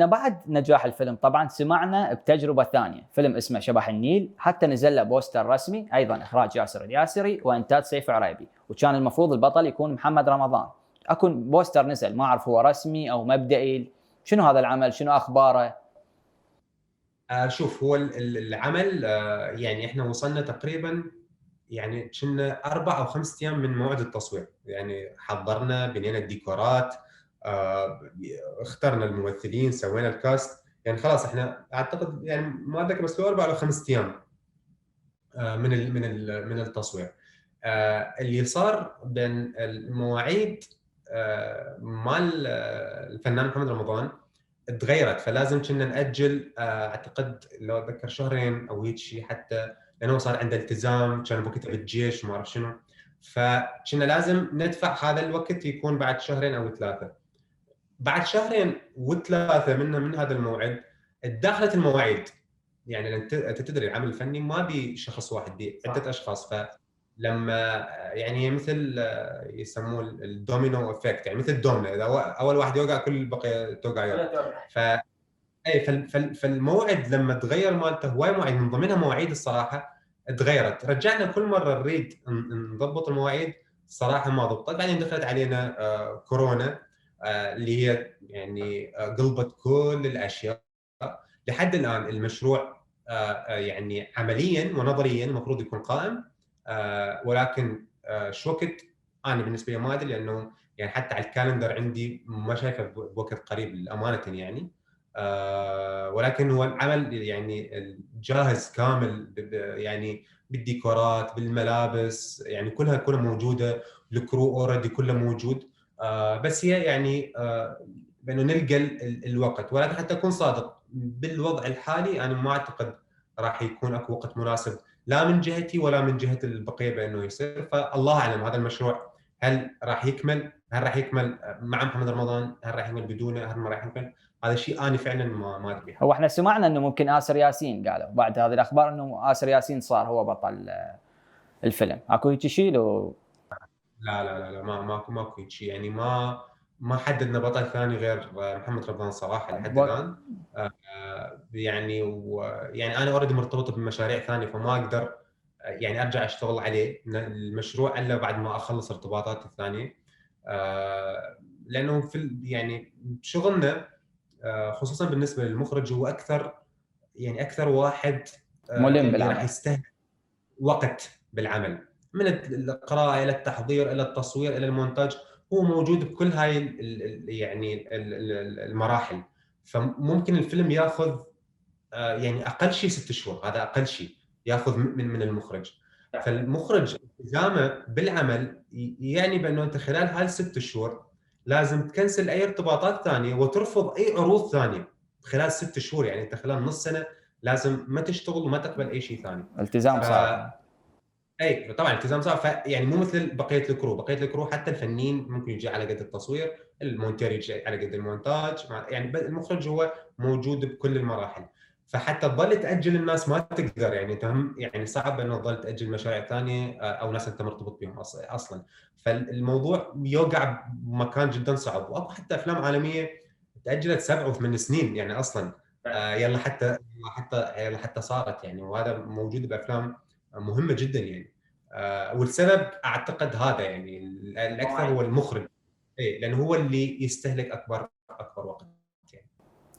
بعد نجاح الفيلم طبعًا سمعنا بتجربة ثانية، فيلم اسمه شبح النيل، حتى نزل له بوستر رسمي أيضًا إخراج ياسر الياسري وإنتاج سيف عريبي، وكان المفروض البطل يكون محمد رمضان. أكو بوستر نزل ما أعرف هو رسمي أو مبدئي، شنو هذا العمل؟ شنو أخباره؟ شوف هو العمل يعني إحنا وصلنا تقريبًا يعني كنا 4 أو 5 أيام من موعد التصوير، يعني حضّرنا، بنينا الديكورات، ب اخترنا الممثلين، سوينا الcast، يعني خلاص إحنا أعتقد يعني ما أتذكر بس هو 4 أو 5 أيام من التصوير. اللي صار بين المواعيد مال الفنان محمد رمضان اتغيّرت، فلازم كنا نأجّل أعتقد لو أتذكّر شهرين أو هيك شي حتى، لأنه هو صار عنده التزام، كان بوقتها بالجيش وما أعرف شنو، فكنا لازم ندفع هذا الوقت يكون بعد شهرين أو 3. بعد شهرين و3 من هذا الموعد اتداخلت المواعيد، يعني لأن أنت تدري العمل الفني ما بيه شخص واحد، بيه عدة أشخاص، فلمّا يعني هي مثل يسموه الdomino effect، يعني مثل الدومنة، إذا أول واحد يوقع كل البقية توقع وياه. ف أي فالموعد لمّا اتغيّر مالته هواي مواعيد من ضمنها مواعيد الصراحة اتغيّرت، رجعنا كل مرّة نريد نضبّط المواعيد، الصراحة ما ضبطت، بعدين دخلت علينا كورونا اللي هي يعني قلبت كل الأشياء. لحد الآن المشروع يعني عمليًا ونظريًا المفروض يكون قائم، ولكن شو وقت أنا بالنسبة لي ما أدري، لأنه يعني حتى على الكالندر عندي ما شايفه بوقت قريب أمانةً يعني. ولكن هو العمل يعني جاهز كامل يعني بالديكورات، بالملابس، يعني كلها موجودة، الcrew already كله موجود. بس هي يعني بإنه نلقى الوقت، ولكن حتى أكون صادق، بالوضع الحالي أنا ما أعتقد راح يكون أكو وقت مناسب لا من جهتي ولا من جهة البقية بإنه يصير، فالله أعلم هذا المشروع هل راح يكمل؟ هل راح يكمل مع محمد رمضان؟ هل راح يكمل بدونه؟ هل ما راح يكمل؟ هذا الشيء أنا فعلًا ما أدري هو عنه. إحنا سمعنا إنه ممكن آسر ياسين قالوا بعد هذه الأخبار إنه آسر ياسين صار هو بطل الفيلم، أكو هيك شيء لو؟ لا، ماكو هيك شيء، يعني ما حددنا بطل ثاني غير محمد رمضان صراحة لحد الآن. يعني يعني أنا already مرتبط بمشاريع ثانية، فما أقدر يعني أرجع أشتغل عليه المشروع إلا بعد ما أخلّص ارتباطاتي الثانية. لأنه يعني شغلنا خصوصًا بالنسبة للمخرج هو أكثر واحد ملم اللي راح بالعمل. يستهلك وقت بالعمل، من القراءة إلى التحضير إلى التصوير إلى المونتاج، هو موجود بكل هاي يعني المراحل. فممكن الفيلم ياخذ يعني أقل شيء 6 شهور، هذا أقل شيء ياخذ من المخرج. فالمخرج التزامه بالعمل يعني بأنه أنت خلال هاي ال6 شهور لازم تكنسل أي ارتباطات ثانية وترفض أي عروض ثانية خلال 6 شهور، يعني أنت خلال نص سنة لازم ما تشتغل وما تقبل أي شيء ثاني. التزام ف صعب. أي طبعًا التزام صعب، يعني مو مثل بقية الكرو حتى الفنيين ممكن يجي على قد التصوير، المونتير يجي على قد المونتاج، يعني المخرج هو موجود بكل المراحل، فحتى تظل تأجل الناس ما تقدر، يعني أنت يعني صعب إنه تظل تأجل مشاريع ثانية أو ناس أنت مرتبط بهم أصلًا، فالموضوع يوقع بمكان جدًا صعب، وأكو حتى أفلام عالمية تأجلت 7 و8 سنين يعني أصلًا. يالّا حتى صارت يعني، وهذا موجود بأفلام مهمة جدًا يعني. والسبب أعتقد هذا يعني الأكثر هو المُخرِج، لأنه هو اللي يستهلك أكبر وقت.